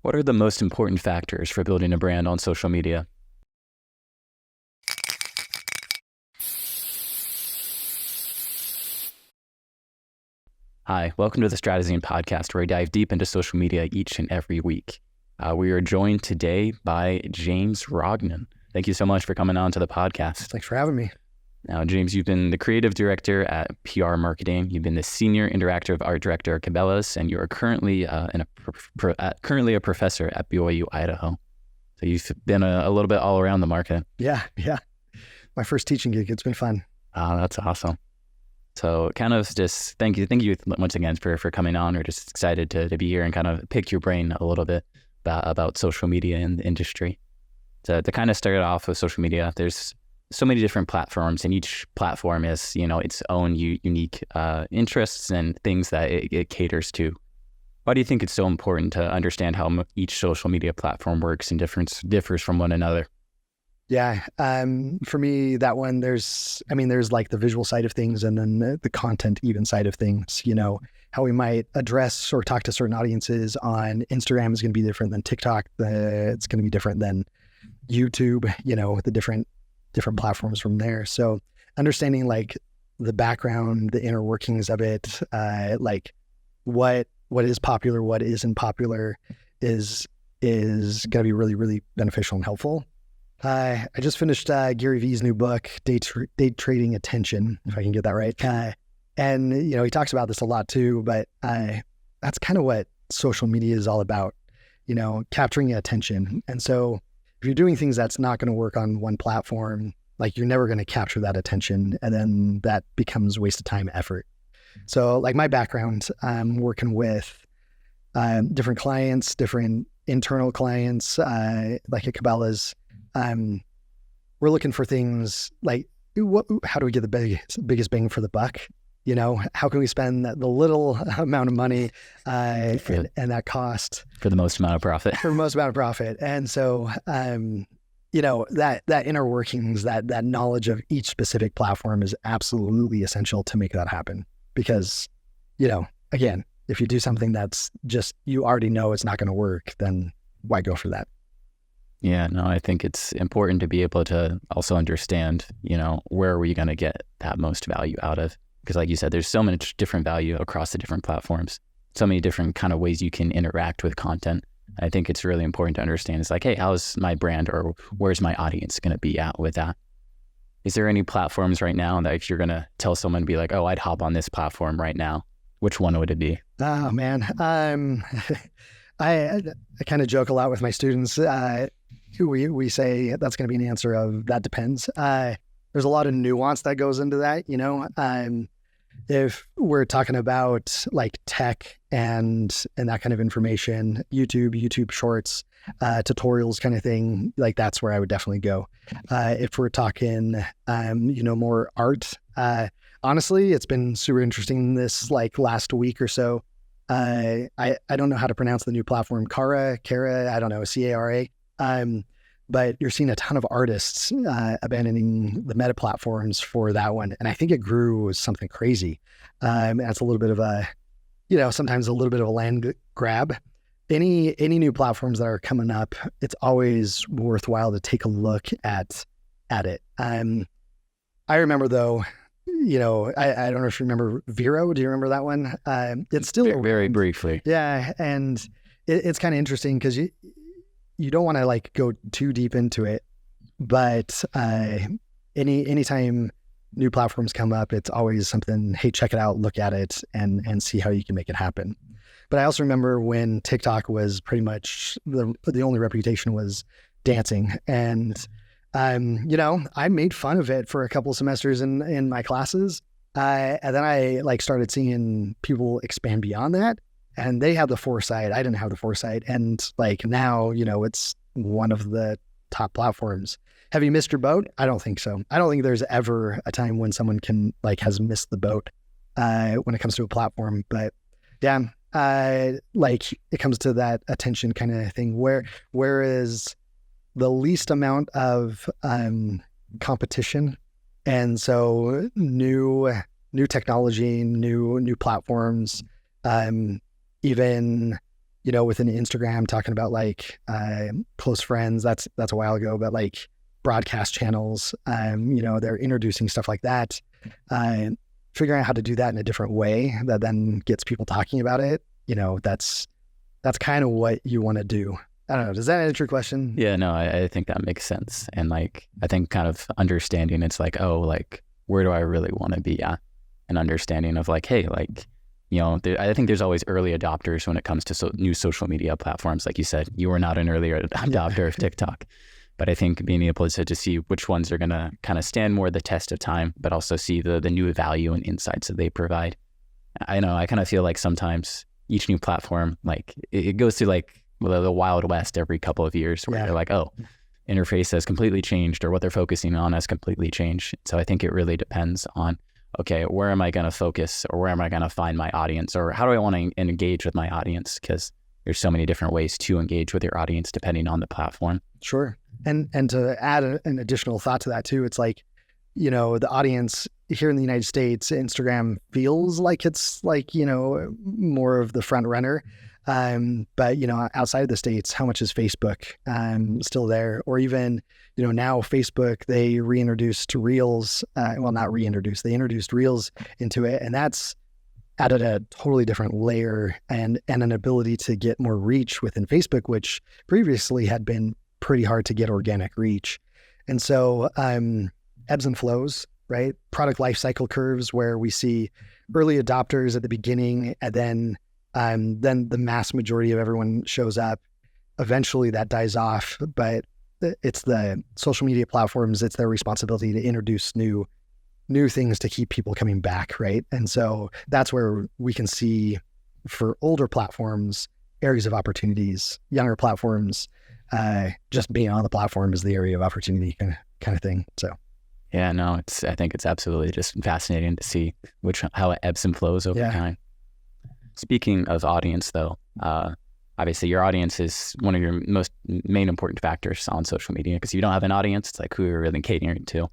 What are the most important factors for building a brand on social media? Hi, welcome to the Stratazine podcast, where I dive deep into social media each and every week. We are joined today by James Rognon. Thank you so much for coming on to the podcast. Thanks for having me. Now, James, you've been the creative director at PR Marketing. You've been the senior interactive art director at Cabela's, and you are currently currently a professor at BYU, Idaho. So you've been a little bit all around the market. Yeah. My first teaching gig. It's been fun. That's awesome. So kind of just thank you once again for coming on. We're just excited to be here and kind of pick your brain a little bit about social media and the industry. To kind of start off with social media, there's so many different platforms, and each platform is, its own unique interests and things that it caters to. Why do you think it's so important to understand how each social media platform works and differs from one another? Yeah. For me, that one, there's like the visual side of things, and then the content even side of things. How we might address or talk to certain audiences on Instagram is going to be different than TikTok. It's going to be different than YouTube, the different platforms from there. So understanding like the background, the inner workings of it, like what is popular, what isn't popular is going to be really, really beneficial and helpful. I just finished Gary Vee's new book, Day Trading Attention, if I can get that right. And, he talks about this a lot too, but that's kind of what social media is all about, capturing attention. And so if you're doing things that's not going to work on one platform, like you're never going to capture that attention, and then that becomes a waste of time, effort. So like my background, I'm working with different clients, different internal clients, like at Cabela's. We're looking for things like, how do we get the biggest bang for the buck? How can we spend the little amount of money and that cost for the most amount of profit? And so, that inner workings, that knowledge of each specific platform is absolutely essential to make that happen. Because, again, if you do something that's just, you already know it's not going to work, then why go for that? Yeah, no, I think it's important to be able to also understand, where are we going to get that most value out of? Because like you said, there's so much different value across the different platforms, so many different kind of ways you can interact with content. I think it's really important to understand. It's like, hey, how's my brand or where's my audience going to be at with that? Is there any platforms right now that if you're going to tell someone to be like, oh, I'd hop on this platform right now, which one would it be? Oh, man. I kind of joke a lot with my students. We say that's going to be an answer of that depends. There's a lot of nuance that goes into that, if we're talking about like tech and that kind of information, YouTube shorts, tutorials kind of thing, like that's where I would definitely go. If we're talking, more art, honestly, it's been super interesting this like last week or so. I don't know how to pronounce the new platform, Cara, I don't know, Cara. But you're seeing a ton of artists abandoning the meta platforms for that one. And I think it grew something crazy. That's a little bit of a, sometimes a little bit of a land grab. Any new platforms that are coming up, it's always worthwhile to take a look at it. I remember though, I don't know if you remember Vero. Do you remember that one? It's still very briefly. Yeah. And it's kind of interesting because you don't want to like go too deep into it, but anytime new platforms come up, it's always something, hey, check it out, look at it and see how you can make it happen. But I also remember when TikTok was pretty much the only reputation was dancing. And, I made fun of it for a couple of semesters in my classes. And then I like started seeing people expand beyond that. And they have the foresight. I didn't have the foresight. And like now, it's one of the top platforms. Have you missed your boat? I don't think so. I don't think there's ever a time when someone has missed the boat when it comes to a platform. But yeah, like it comes to that attention kind of thing where is the least amount of competition. And so new technology, new platforms, even within Instagram, talking about like close friends. That's a while ago, but like broadcast channels, they're introducing stuff like that. Figuring out how to do that in a different way that then gets people talking about it. That's kind of what you want to do. I don't know. Does that answer your question? Yeah, no, I think that makes sense. And like, I think kind of understanding it's like, oh, like, where do I really want to be at? An understanding of like, hey, like, I think there's always early adopters when it comes to new social media platforms. Like you said, you were not an early adopter of TikTok. But I think being able to see which ones are going to kind of stand more the test of time, but also see the new value and insights that they provide. I know I kind of feel like sometimes each new platform, like it goes through like the Wild West every couple of years where they're like, oh, interface has completely changed or what they're focusing on has completely changed. So I think it really depends on, okay, where am I going to focus or where am I going to find my audience or how do I want to engage with my audience? Because there's so many different ways to engage with your audience depending on the platform. Sure. And to add an additional thought to that too, it's like, the audience here in the United States, Instagram feels like it's like, more of the front runner. But, outside of the States, how much is Facebook still there? Or even, now Facebook, they reintroduced Reels. Not reintroduced, they introduced Reels into it. And that's added a totally different layer and an ability to get more reach within Facebook, which previously had been pretty hard to get organic reach. And so ebbs and flows, right? Product life cycle curves where we see early adopters at the beginning and then the mass majority of everyone shows up. Eventually that dies off, but it's the social media platforms, it's their responsibility to introduce new things to keep people coming back, right? And so that's where we can see for older platforms, areas of opportunities, younger platforms, just being on the platform is the area of opportunity kind of thing. So. Yeah, no, I think it's absolutely just fascinating to see how it ebbs and flows over time. Speaking of audience though, obviously your audience is one of your most main important factors on social media because if you don't have an audience, it's like who you're really catering to.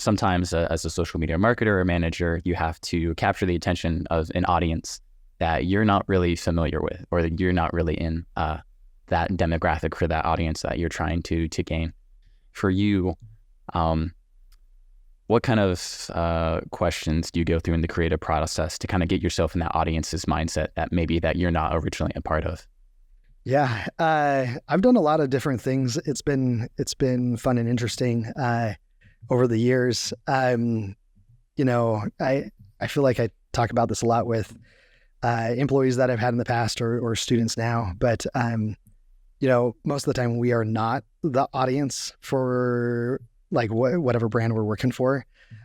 Sometimes as a social media marketer or manager, you have to capture the attention of an audience that you're not really familiar with or that you're not really in that demographic for that audience that you're trying to gain. For you, what kind of questions do you go through in the creative process to kind of get yourself in that audience's mindset that you're not originally a part of? Yeah, I've done a lot of different things. It's been fun and interesting over the years. I feel like I talk about this a lot with employees that I've had in the past or students now, but most of the time we are not the audience for like whatever brand we're working for.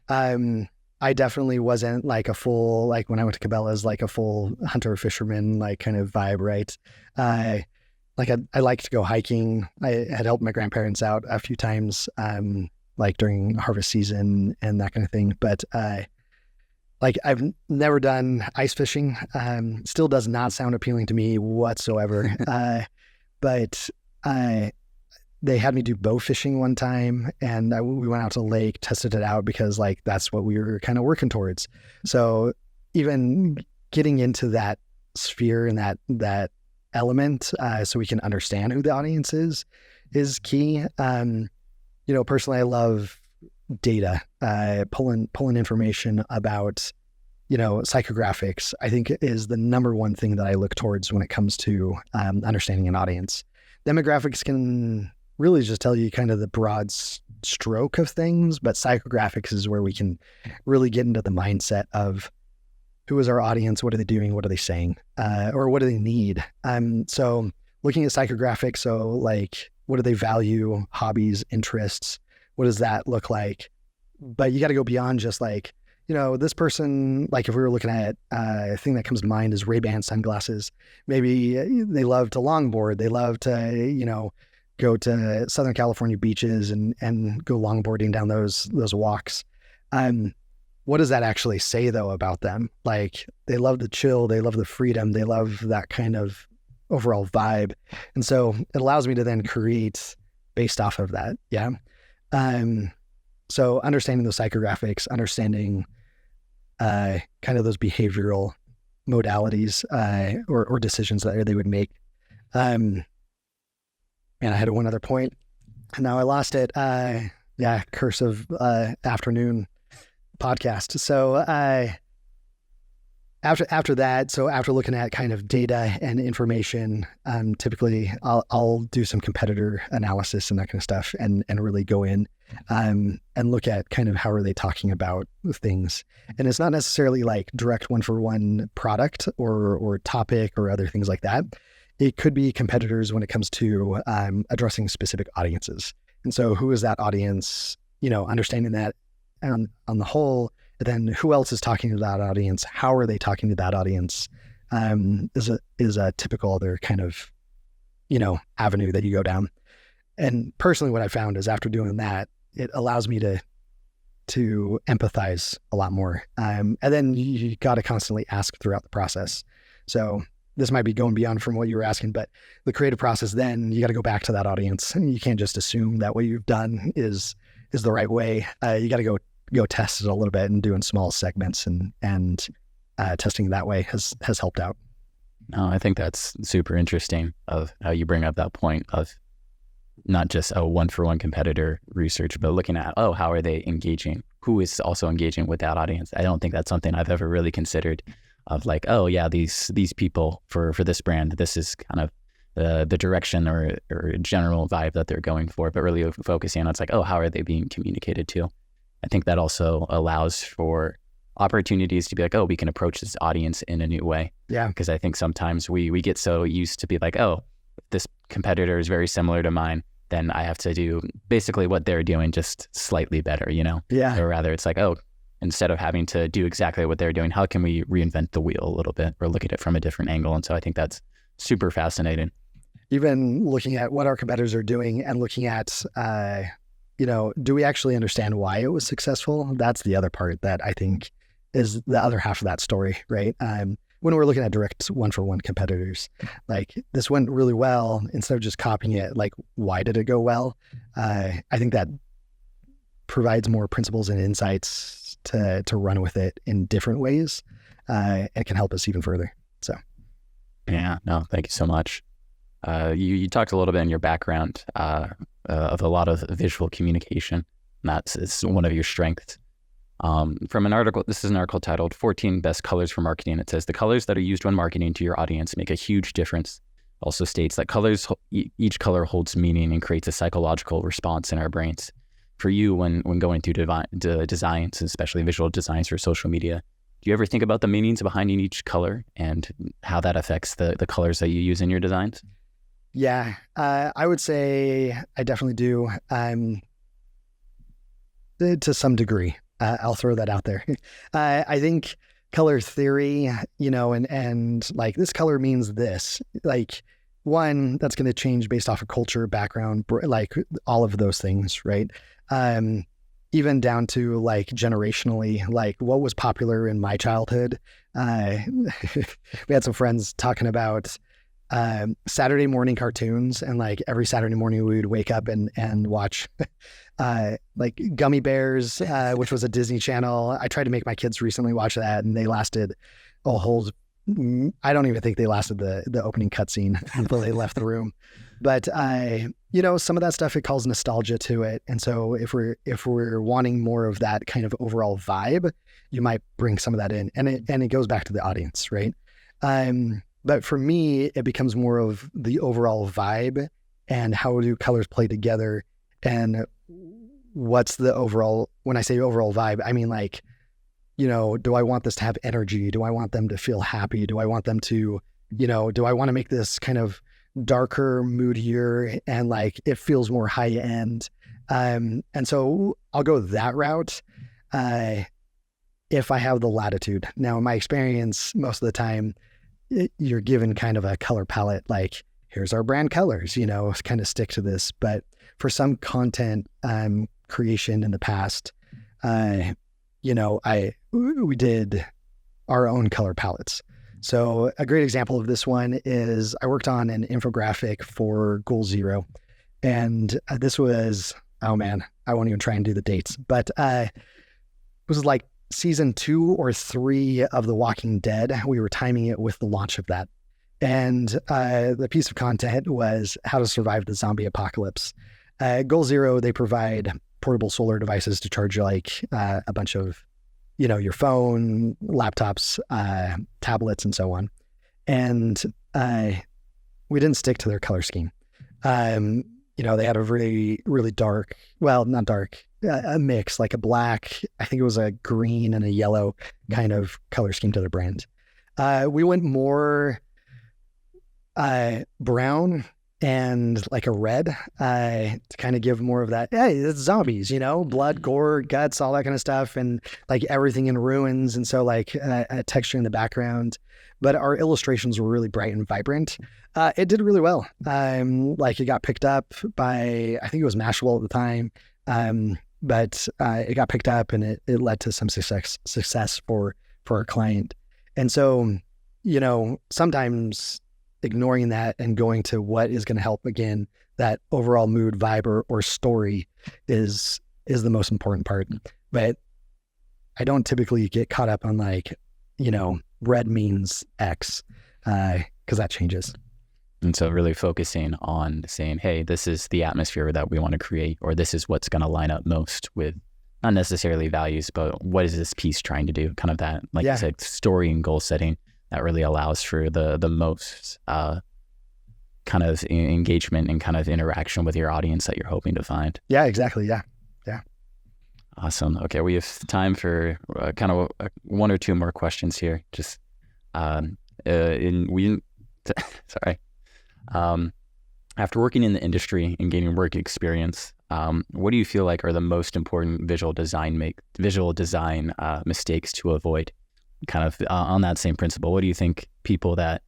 I definitely wasn't like a full, like when I went to Cabela's, like a full hunter fisherman, like kind of vibe, right? I like to go hiking. I had helped my grandparents out a few times, like during harvest season and that kind of thing. But I've never done ice fishing. Still does not sound appealing to me whatsoever. But they had me do bow fishing one time, and we went out to the lake, tested it out because like that's what we were kind of working towards. So even getting into that sphere and that element, so we can understand who the audience is key. Personally, I love data, pulling information about, psychographics. I think is the number one thing that I look towards when it comes to understanding an audience. Demographics can really just tell you kind of the broad stroke of things, but psychographics is where we can really get into the mindset of who is our audience, what are they doing, what are they saying, or what do they need. So looking at psychographics, so like what do they value, hobbies, interests, what does that look like? But you got to go beyond just like, this person, like if we were looking at a thing that comes to mind is Ray-Ban sunglasses. Maybe they love to longboard. They love to, go to Southern California beaches and go longboarding down those walks. What does that actually say though about them? Like they love the chill, they love the freedom, they love that kind of overall vibe. And so it allows me to then create based off of that. Yeah. So understanding those psychographics, understanding kind of those behavioral modalities or decisions that they would make. And I had one other point, and now I lost it. Curse of afternoon podcast. So after that, so after looking at kind of data and information, typically I'll do some competitor analysis and that kind of stuff, and really go in and look at kind of how are they talking about things. And it's not necessarily like direct one-for-one product or topic or other things like that. It could be competitors when it comes to addressing specific audiences. And so who is that audience, understanding that on the whole. Then who else is talking to that audience? How are they talking to that audience? Is a typical other kind of, avenue that you go down. And personally, what I found is after doing that, it allows me to empathize a lot more. And then you got to constantly ask throughout the process. So this might be going beyond from what you were asking, but the creative process, then you got to go back to that audience, and you can't just assume that what you've done is the right way. You got to go test it a little bit, and doing small segments and testing that way has helped out. No, I think that's super interesting of how you bring up that point of not just a one-for-one competitor research, but looking at, how are they engaging? Who is also engaging with that audience? I don't think that's something I've ever really considered of like, these people for this brand, this is kind of the direction or general vibe that they're going for, but really focusing on it's like, how are they being communicated to? I think that also allows for opportunities to be like, we can approach this audience in a new way. Yeah. Because I think sometimes we get so used to be like, this competitor is very similar to mine, then I have to do basically what they're doing, just slightly better, Yeah. Or rather it's like, instead of having to do exactly what they're doing, how can we reinvent the wheel a little bit or look at it from a different angle? And so I think that's super fascinating. Even looking at what our competitors are doing and looking at, do we actually understand why it was successful? That's the other part that I think is the other half of that story, right? When we're looking at direct one-for-one competitors, like this went really well, instead of just copying it, like why did it go well? I think that provides more principles and insights to run with it in different ways, and can help us even further. So, yeah, no, thank you so much. You talked a little bit in your background of a lot of visual communication. And it's one of your strengths. From an article, this is an article titled 14 Best Colors for Marketing. It says the colors that are used when marketing to your audience make a huge difference. Also states that each color holds meaning and creates a psychological response in our brains. For you, when going through designs, especially visual designs for social media, do you ever think about the meanings behind each color and how that affects the colors that you use in your designs? Yeah, I would say I definitely do, to some degree. I'll throw that out there. I think color theory, and like this color means this, like one, that's going to change based off of culture, background, like all of those things, right? Even down to like generationally, like what was popular in my childhood. We had some friends talking about Saturday morning cartoons, and like every Saturday morning we would wake up and watch like Gummy Bears, which was a Disney Channel. I tried to make my kids recently watch that, and they lasted a whole, I don't even think they lasted the opening cutscene until they left the room. But some of that stuff, it calls nostalgia to it. And so if we're wanting more of that kind of overall vibe, you might bring some of that in, and it goes back to the audience, right? But for me, it becomes more of the overall vibe and how do colors play together, and what's the overall, when I say overall vibe, I mean like, do I want this to have energy? Do I want them to feel happy? Do I want them to, do I want to make this kind of darker, moodier, and like it feels more high end? And so I'll go that route if I have the latitude. Now, in my experience, most of the time, you're given kind of a color palette, like here's our brand colors, kind of stick to this. But for some content creation in the past, we did our own color palettes. So a great example of this one is I worked on an infographic for Goal Zero, and this was, oh man, I won't even try and do the dates, but it was like season 2 or 3 of The Walking Dead. We were timing it with the launch of that. And the piece of content was how to survive the zombie apocalypse. Goal Zero, they provide portable solar devices to charge like a bunch of, your phone, laptops, tablets, and so on. And we didn't stick to their color scheme. They had a really, really dark, well, not dark, a mix, like a black, I think it was a green and a yellow kind of color scheme to their brand. We went more brown and like a red to kind of give more of that, hey, it's zombies, blood, gore, guts, all that kind of stuff, and like everything in ruins. And so like a texture in the background. But our illustrations were really bright and vibrant. It did really well. Like it got picked up by, I think it was Mashable at the time. But it got picked up and it led to some success for our client. And so, sometimes ignoring that and going to what is going to help, again, that overall mood, vibe, or story is the most important part. But I don't typically get caught up on like, red means X, because that changes. And so really focusing on saying, hey, this is the atmosphere that we want to create, or this is what's going to line up most with not necessarily values, but what is this piece trying to do? Kind of that, like you said, story and goal setting that really allows for the most kind of engagement and kind of interaction with your audience that you're hoping to find. Yeah, exactly. Yeah. Awesome. Okay, we have time for kind of one or two more questions here. Just sorry. After working in the industry and gaining work experience, what do you feel like are the most important visual design mistakes to avoid? Kind of on that same principle, what do you think people that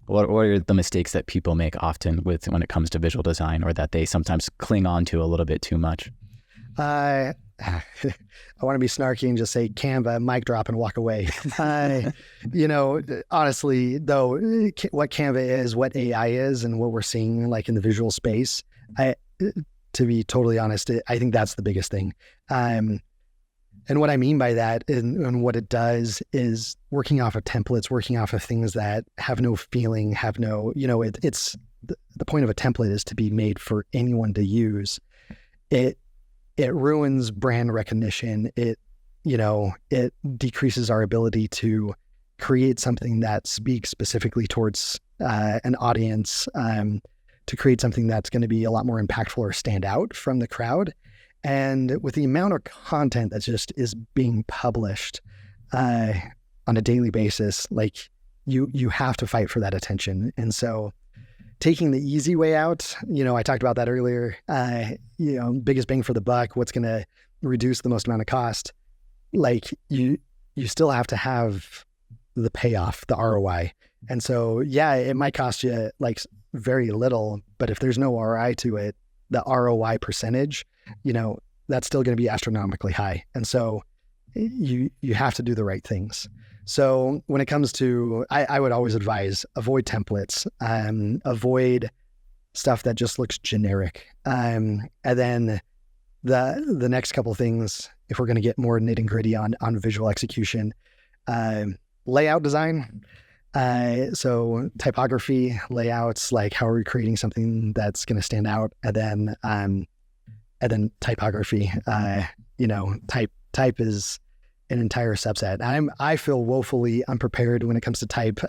what are the mistakes that people make often when it comes to visual design, or that they sometimes cling on to a little bit too much? I want to be snarky and just say Canva, mic drop, and walk away. Honestly, though, what Canva is, what AI is, and what we're seeing like in the visual space, to be totally honest, I think that's the biggest thing. And what I mean by that and what it does is working off of templates, working off of things that have no feeling, have no, it's the point of a template is to be made for anyone to use. It ruins brand recognition. It decreases our ability to create something that speaks specifically towards an audience, to create something that's going to be a lot more impactful or stand out from the crowd. And with the amount of content that just is being published on a daily basis, like you have to fight for that attention. And so taking the easy way out, I talked about that earlier, biggest bang for the buck, what's going to reduce the most amount of cost. Like you still have to have the payoff, the ROI. And so, it might cost you like very little, but if there's no ROI to it, the ROI percentage, that's still going to be astronomically high. And so you have to do the right things. So when it comes to, I would always advise avoid templates, avoid stuff that just looks generic. And then the next couple of things, if we're going to get more nitty gritty on visual execution, layout design. So typography, layouts, like how are we creating something that's going to stand out? And then typography, type is an entire subset. I feel woefully unprepared when it comes to type,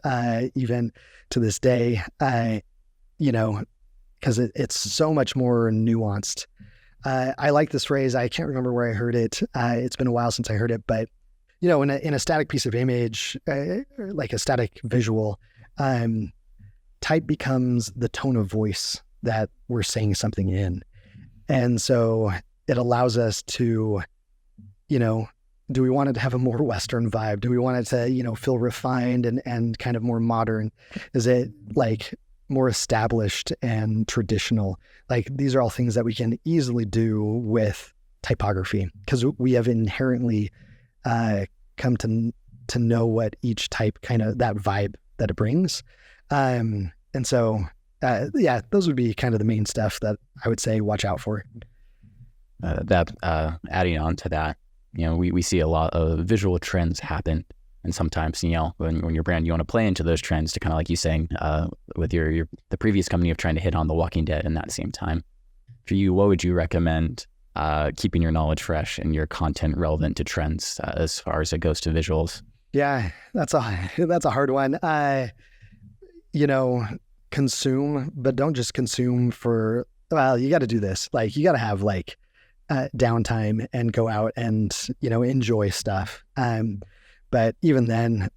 even to this day, because it's so much more nuanced. I like this phrase. I can't remember where I heard it. It's been a while since I heard it, but in a static piece of image, like a static visual, type becomes the tone of voice that we're saying something in. And so it allows us to, do we want it to have a more Western vibe? Do we want it to, feel refined and kind of more modern? Is it like more established and traditional? Like these are all things that we can easily do with typography because we have inherently come to know what each type kind of that vibe that it brings. And so, those would be kind of the main stuff that I would say watch out for. Adding on to that, we see a lot of visual trends happen. And sometimes, when you're a brand, you want to play into those trends to kind of like you saying with the previous company of trying to hit on The Walking Dead in that same time. For you, what would you recommend keeping your knowledge fresh and your content relevant to trends as far as it goes to visuals? Yeah, that's a hard one. Consume, but don't just consume for, well, you got to do this. Like, you got to have like downtime and go out and, enjoy stuff. But even then,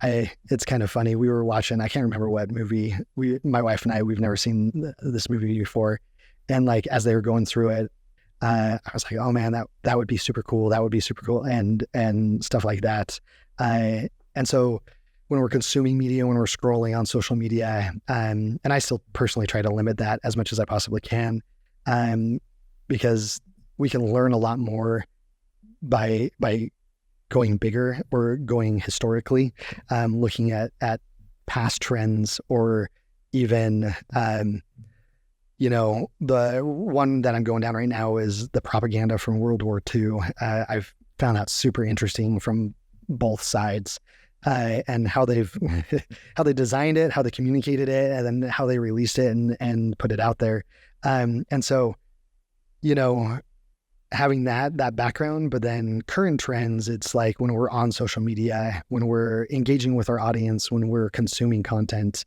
it's kind of funny. We were watching, I can't remember what movie, my wife and I, we've never seen this movie before. And like, as they were going through it, I was like, oh man, that would be super cool. That would be super cool. And stuff like that. And so when we're consuming media, when we're scrolling on social media, and I still personally try to limit that as much as I possibly can, because we can learn a lot more by going bigger or going historically, looking at past trends, or even, the one that I'm going down right now is the propaganda from World War II. I've found that super interesting from both sides, and how they designed it, how they communicated it, and then how they released it and put it out there. And so, having that background, but then current trends, it's like when we're on social media, when we're engaging with our audience, when we're consuming content,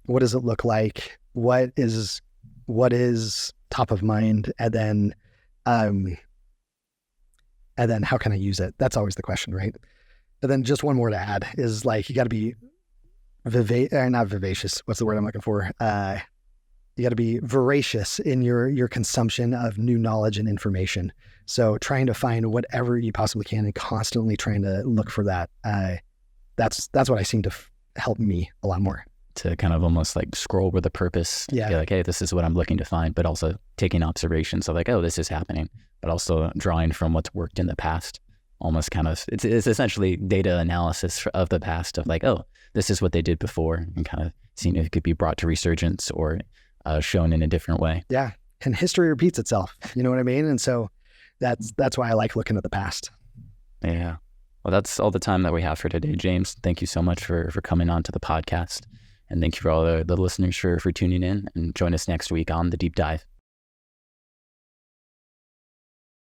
what does it look like? What is top of mind? And then how can I use it? That's always the question, right? And then just one more to add is like, you got to be not vivacious. What's the word I'm looking for? You got to be voracious in your consumption of new knowledge and information. So trying to find whatever you possibly can and constantly trying to look for that. That's what I seem to help me a lot more. To kind of almost like scroll with a purpose. Yeah. Be like, hey, this is what I'm looking to find, but also taking observations of like, oh, this is happening, but also drawing from what's worked in the past. Almost kind of, it's essentially data analysis of the past of like, oh, this is what they did before, and kind of seeing if it could be brought to resurgence or shown in a different way. Yeah. And history repeats itself. You know what I mean? And so that's why I like looking at the past. Yeah. Well, that's all the time that we have for today, James. Thank you so much for coming on to the podcast. And thank you for all the listeners for tuning in, and join us next week on The Deep Dive.